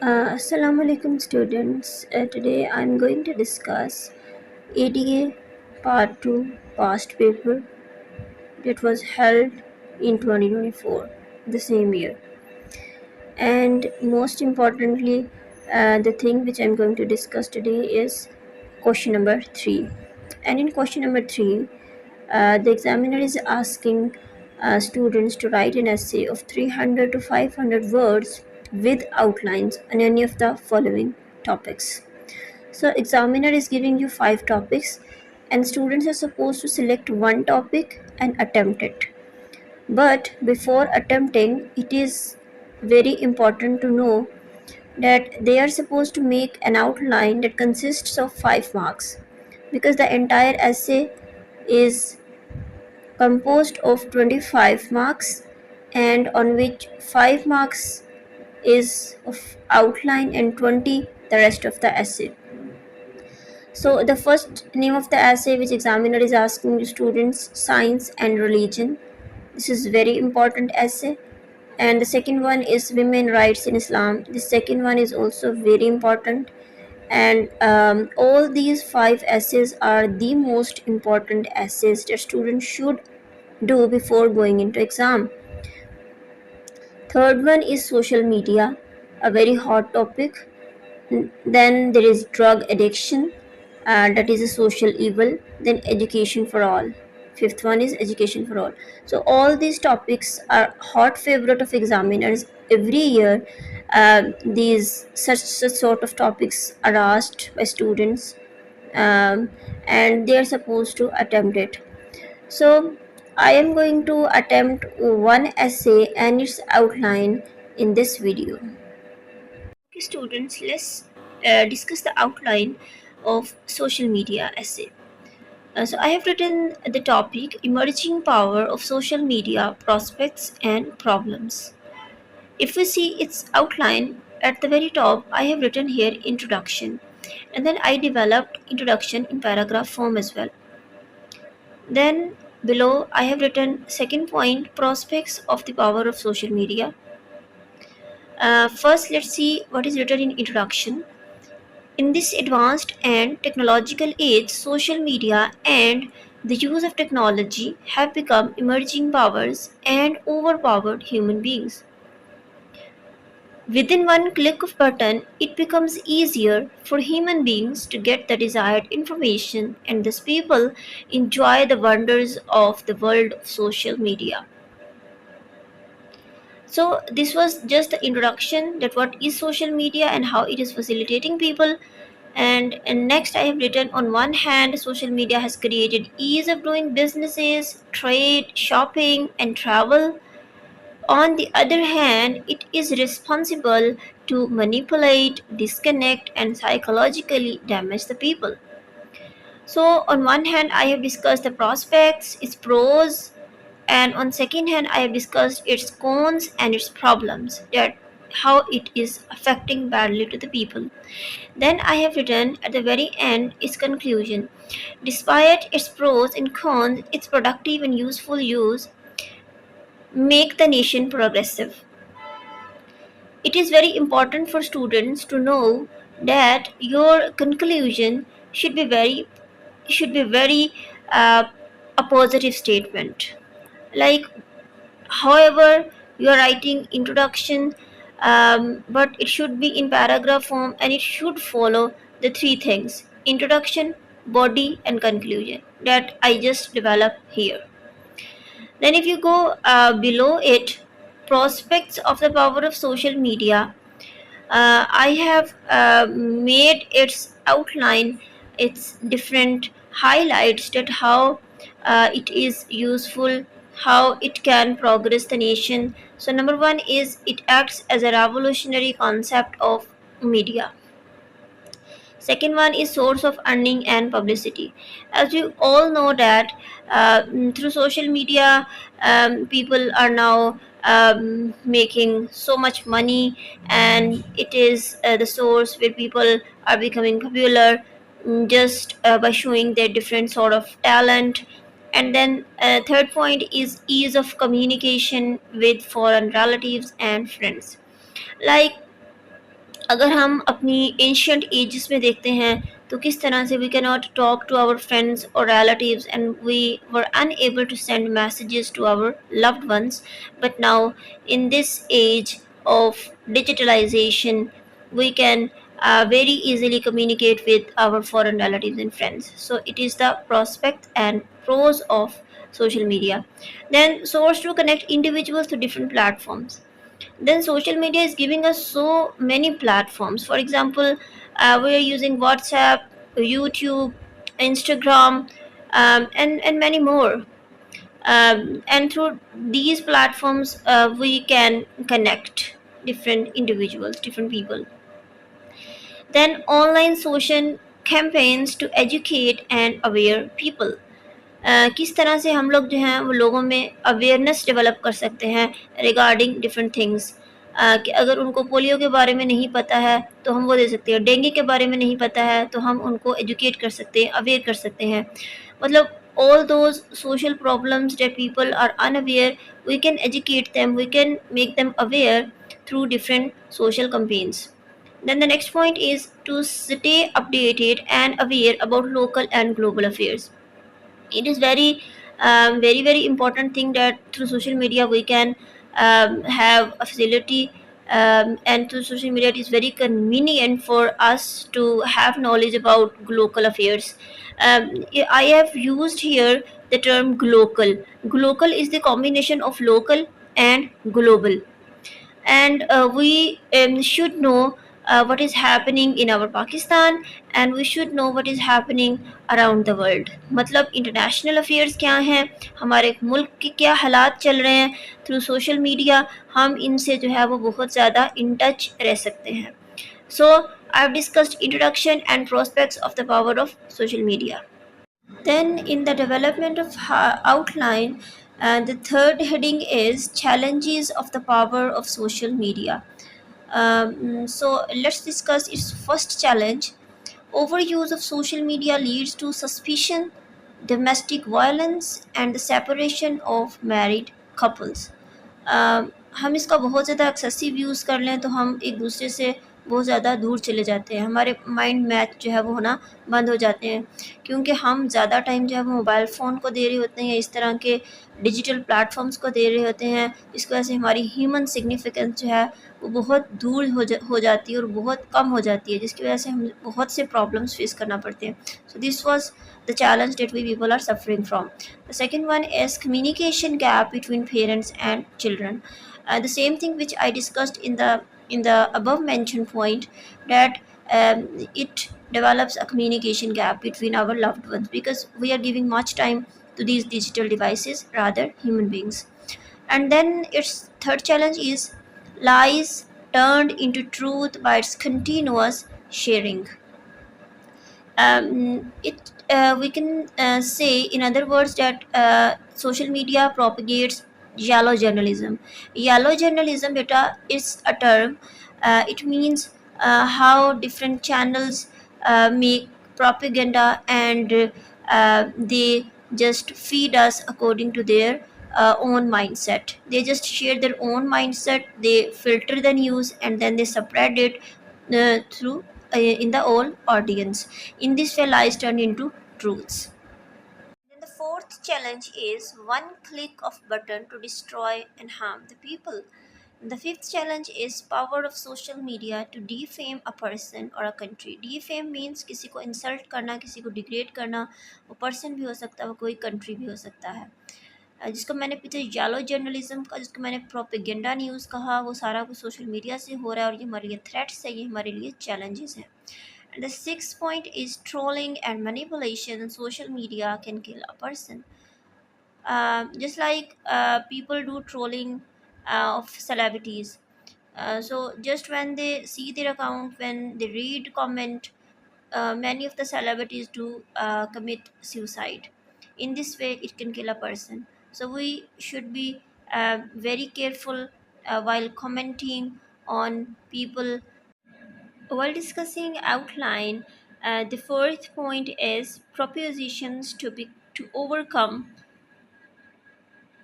Assalamu alaikum students. Today I'm going to discuss ADA Part 2 past paper that was held in 2024, the same year. And most importantly, the thing which I'm going to discuss today is question number 3. And in question number 3, the examiner is asking students to write an essay of 300 to 500 words with outlines on any of the following topics. So examiner is giving you 5 topics and students are supposed to select one topic and attempt it. But before attempting, it is very important to know that they are supposed to make an outline that consists of 5 marks, because the entire essay is composed of 25 marks, and on which 5 marks is of outline and 20 the rest of the essay. So the first name of the essay which examiner is asking students, science and religion. This is very important essay. And the second one is women rights in Islam. The second one is also very important. And all these 5 essays are the most important essays that students should do before going into exam. Third one is social media, a very hot topic. Then there is drug addiction, that is a social evil. Then education for all. Fifth one is education for all. So all these topics are hot favorite of examiners every year. These such sort of topics are asked by students, and they are supposed to attempt it. So I am going to attempt one essay and its outline in this video. Okay, students, let's discuss the outline of social media essay. So I have written the topic emerging power of social media, prospects and problems. If we see its outline at the very top, I have written here introduction, and then I developed introduction in paragraph form as well. Then below I have written second point, prospects of the power of social media. First, let's see what is written in introduction. In this advanced and technological age, social media and the use of technology have become emerging powers and overpowered human beings. Within one click of button, it becomes easier for human beings to get the desired information, and thus people enjoy the wonders of the world of social media. So this was just the introduction that what is social media and how it is facilitating people. And next I have written, on one hand, social media has created ease of doing businesses, trade, shopping and travel. On the other hand, it is responsible to manipulate, disconnect and psychologically damage the people. So on one hand I have discussed the prospects, its pros, and on second hand I have discussed its cons and its problems, that how it is affecting badly to the people. Then I have written at the very end its conclusion. Despite its pros and cons, its productive and useful use make the nation progressive. It is very important for students to know that your conclusion should be very uh, a positive statement. Like, however, you are writing introduction, but it should be in paragraph form and it should follow the 3 things: introduction, body and conclusion, that I just developed here. Then if you go below it, prospects of the power of social media, I have made its outline, its different highlights, that how it is useful, how it can progress the nation. So number one is it acts as a revolutionary concept of media. Second one is source of earning and publicity. As you all know that through social media, people are now making so much money, and it is the source where people are becoming popular, just by showing their different sort of talent. And then third point is ease of communication with foreign relatives and friends. Like, अगर हम अपनी ancient edges में देखते हैं तो किस तरह से we can not talk to our friends और relatives and we were unable to send messages to our loved ones, but now in this age of digitalization we can very easily communicate with our foreign relatives and friends. So it is the prospect and pros of social media. Then source to connect individuals to different platforms. Then social media is giving us so many platforms. For example, we are using WhatsApp, YouTube, Instagram, and many more. And through these platforms we can connect different individuals, different people. Then online social campaigns to educate and aware people. किस तरह से हम लोग जो हैं वो लोगों में अवेयरनेस डेवलप कर सकते हैं रिगार्डिंग डिफरेंट थिंग्स। कि अगर उनको पोलियो के बारे में नहीं पता है तो हम वो दे सकते हैं, डेंगू के बारे में नहीं पता है तो हम उनको एजुकेट कर सकते हैं, अवेयर कर सकते हैं। मतलब all those social problems that people are unaware, we can educate them, we can make them aware through different social campaigns. Then the next point is to stay updated and aware about local and global affairs. It is very very important thing that through social media we can have a facility, and through social media it is very convenient for us to have knowledge about local affairs. I have used here the term glocal. Glocal is the combination of local and global, and we should know what is happening in our Pakistan, and we should know what is happening around the world. मतलब international affairs क्या हैं, हमारे मुल्क के क्या हालात चल रहे हैं, थ्रू सोशल मीडिया हम इनसे जो है वो बहुत ज़्यादा इन टच रह सकते हैं. So I've discussed introduction and prospects of the power of social media. Then, in the development of outline, the third heading is challenges of the power of social media. So, let's discuss its first challenge. Overuse of social media leads to suspicion, domestic violence, and the separation of married couples. हम इसका बहुत ज़्यादा excessive use कर लें तो हम एक दूसरे से बहुत ज़्यादा दूर चले जाते हैं, हमारे माइंड मैच जो है वो होना बंद हो जाते हैं, क्योंकि हम ज़्यादा टाइम जो है वो मोबाइल फ़ोन को दे रहे होते हैं या इस तरह के डिजिटल प्लेटफॉर्म्स को दे रहे होते हैं. इसकी वजह से हमारी ह्यूमन सिग्निफिकेंस जो है वो बहुत दूर हो जाती है और बहुत कम हो जाती है, जिसकी वजह से हम बहुत से प्रॉब्लम्स फेस करना पड़ते हैं. So this was the challenge that we people are suffering from. The second one is communication gap between parents and children. The same thing which I discussed in the above mentioned point, that it develops a communication gap between our loved ones because we are giving much time to these digital devices rather human beings. And then its third challenge is lies turned into truth by its continuous sharing. It We can say in other words that social media propagates yellow journalism. Yellow journalism beta is a term. It means how different channels make propaganda, and they just feed us according to their own mindset. They just share their own mindset, they filter the news and then they spread it through in the whole audience. In this way, lies turn into truths. Then the fourth challenge is one click of button to destroy and harm the people. The fifth challenge is power of social media to defame a person or a country. Defame means किसी को insult करना, किसी को degrade करना. वो person भी हो सकता है, वो कोई country भी हो सकता है. जिसको मैंने पीछे येलो जर्नलिज्म का, जिसको मैंने प्रोपेगेंडा न्यूज़ कहा, वो सारा कुछ सोशल मीडिया से हो रहा है और ये हमारे लिए थ्रेट्स है, ये हमारे लिए चैलेंजेस हैं. And the sixth point is trolling and manipulation. Social media can kill a person. Just like people do trolling of celebrities. So just when they see their account, when they read comment, many of the celebrities do commit suicide. In this way, it can kill a person. So we should be very careful while commenting on people. While discussing outline, the fourth point is propositions to overcome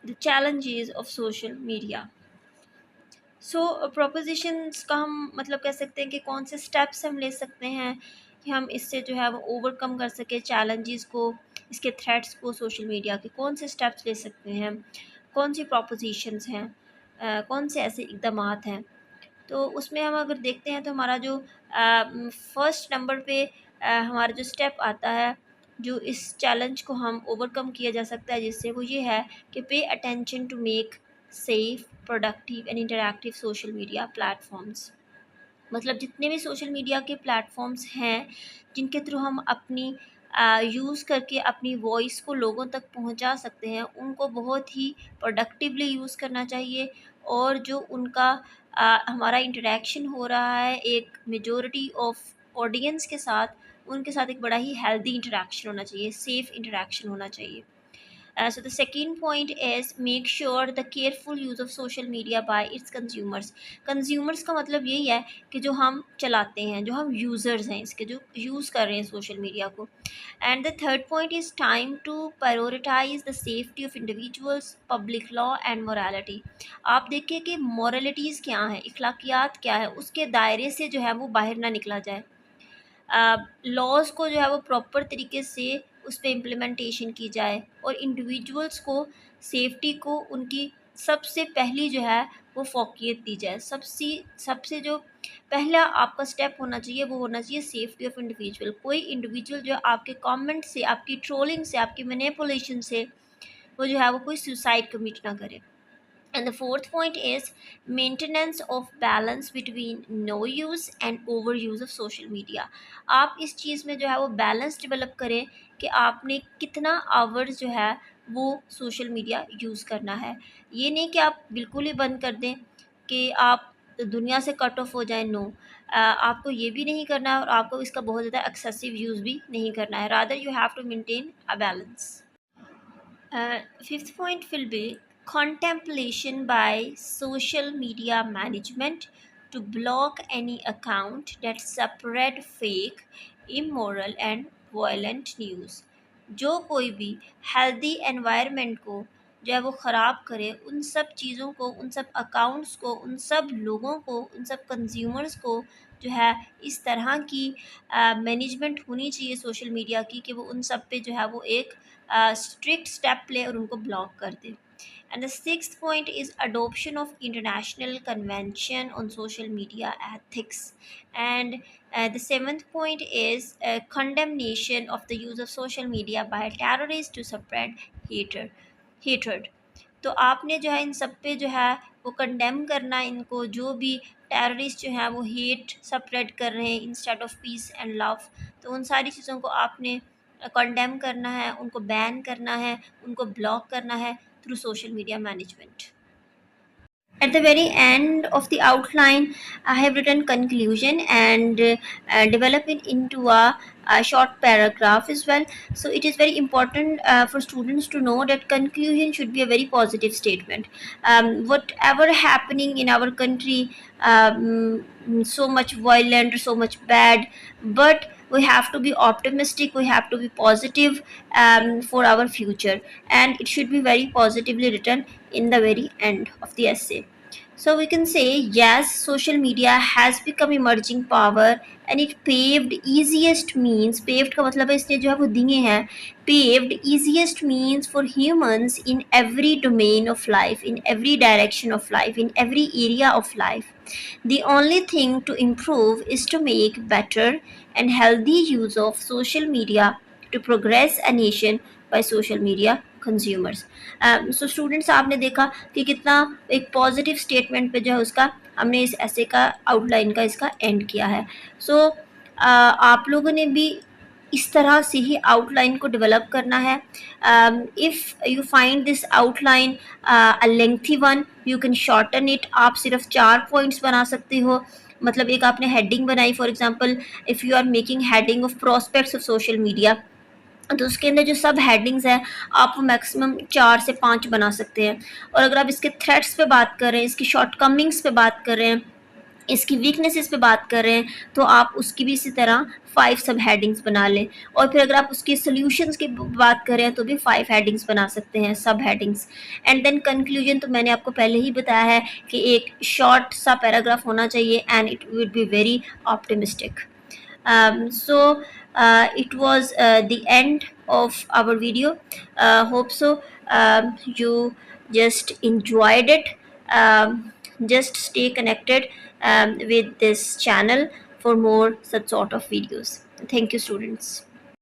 the challenges of social media. सो प्रोपोज़िशंस का हम मतलब कह सकते हैं कि कौन से steps हम ले सकते हैं कि हम इससे जो है वो ओवरकम कर सकें चैलेंजेस को, इसके थ्रेट्स को, सोशल मीडिया के कौन से स्टेप्स ले सकते हैं, कौन सी प्रोपोज़िशंस हैं, कौन से ऐसे इक़दामात हैं। तो उसमें हम अगर देखते हैं तो हमारा जो फर्स्ट नंबर पे हमारा जो स्टेप आता है, जो इस चैलेंज को हम ओवरकम किया जा सकता है जिससे, वो ये है कि pay attention to make safe, productive and interactive social media platforms. मतलब जितने भी सोशल मीडिया के प्लेटफॉर्म्स हैं जिनके थ्रू हम अपनी यूज़ करके अपनी वॉइस को लोगों तक पहुंचा सकते हैं, उनको बहुत ही प्रोडक्टिवली यूज़ करना चाहिए। और जो उनका हमारा इंटरेक्शन हो रहा है एक मेजॉरिटी ऑफ ऑडियंस के साथ, उनके साथ एक बड़ा ही हेल्दी इंटरेक्शन होना चाहिए, सेफ़ इंटरेक्शन होना चाहिए। So the second point is make sure the careful use of social media by its consumers. Consumers का मतलब यही है कि जो हम चलाते हैं, जो हम यूज़र्स हैं इसके, जो यूज़ कर रहे हैं सोशल मीडिया को। And the third point is time to prioritize the safety of individuals, public law and morality. आप देखिए कि moralities क्या हैं, इखलाकियात क्या है, उसके दायरे से जो है वो बाहर ना निकला जाए। लॉज़ को जो है वो प्रॉपर तरीके से उस पे इम्प्लीमेंटेशन की जाए और इंडिविजुअल्स को सेफ्टी को उनकी सबसे पहली जो है वो फ़ौक़ियत दी जाए। सबसे जो पहला आपका स्टेप होना चाहिए वो होना चाहिए सेफ्टी ऑफ़ इंडिविजुअल। कोई इंडिविजुअल जो आपके कमेंट से, आपकी ट्रोलिंग से, आपकी मैनिपुलेशन से वो जो है वो कोई सुसाइड कमिट ना करे। And the fourth point is maintenance of balance between no use and overuse of social media. आप इस चीज़ में जो है वो बैलेंस डेवलप करें कि आपने कितना आवर्स जो है वो सोशल मीडिया यूज़ करना है। ये नहीं कि आप बिल्कुल ही बंद कर दें कि आप दुनिया से कट ऑफ हो जाए, नो। आपको ये भी नहीं करना है और आपको इसका बहुत ज़्यादा एक्सेसिव यूज़ भी नहीं करना है। Rather you have to maintain a balance. Fifth point will be contemplation by social media management to block any account that spread fake, immoral and violent news. जो कोई भी हेल्दी एनवायरनमेंट को जो है वो ख़राब करे, उन सब चीज़ों को, उन सब अकाउंट्स को, उन सब लोगों को, उन सब कंज्यूमर्स को जो है इस तरह की मैनेजमेंट होनी चाहिए सोशल मीडिया की कि वो उन सब पे जो है वो एक strict step ले और उनको block कर दे। And the sixth point is adoption of international convention on social media ethics. And the seventh point is condemnation of the use of social media by terrorists to spread hatred. तो आपने जो है इन सब पे जो है वो कंडेम करना इनको, जो भी टेररिस्ट जो हैं वो हेट स्प्रेड कर रहे हैं instead of peace and love. तो उन सारी चीज़ों को आपने कंडेम करना है, उनको बैन करना है, उनको ब्लॉक करना है through social media management. At the very end of the outline, I have written conclusion and develop it into a short paragraph as well. So it is very important for students to know that conclusion should be a very positive statement. Whatever happening in our country, so much violent, so much bad, but we have to be optimistic, we have to be positive for our future, and it should be very positively written in the very end of the essay. So we can say yes, social media has become emerging power and it paved easiest means, paved का मतलब है इसने जो है वो दिए हैं, paved easiest means for humans in every domain of life, in every direction of life, in every area of life. The only thing to improve is to make better and healthy use of social media to progress a nation by social media consumers. So students, आपने देखा कि कितना एक positive statement पे जो है उसका हमने इस ऐसे का आउटलाइन का इसका एंड किया है। सो आप लोगों ने भी इस तरह से ही आउटलाइन को डेवलप करना है। If you find this outline a lengthy one, you can shorten it. आप सिर्फ 4 पॉइंट्स बना सकते हो। मतलब एक आपने हेडिंग बनाई, for example if you are making heading of prospects of social media, तो उसके अंदर जो सब हेडिंग्स हैं आप वो मैक्सिमम 4 से 5 बना सकते हैं। और अगर आप इसके थ्रेट्स पे बात कर रहे हैं, इसकी शॉर्टकमिंग्स पे बात कर रहे हैं, इसकी वीकनेसेस पे बात कर रहे हैं तो आप उसकी भी इसी तरह 5 सब हेडिंग्स बना लें। और फिर अगर आप उसके सॉल्यूशंस की बात कर रहे हैं तो भी 5 हेडिंग्स बना सकते हैं, सब हेडिंग्स। एंड देन कंक्लूजन तो मैंने आपको पहले ही बताया है कि एक शॉर्ट सा पैराग्राफ होना चाहिए and it would be very optimistic. So it was the end of our video. Hope so you just enjoyed it. Just stay connected with this channel for more such sort of videos. Thank you, students.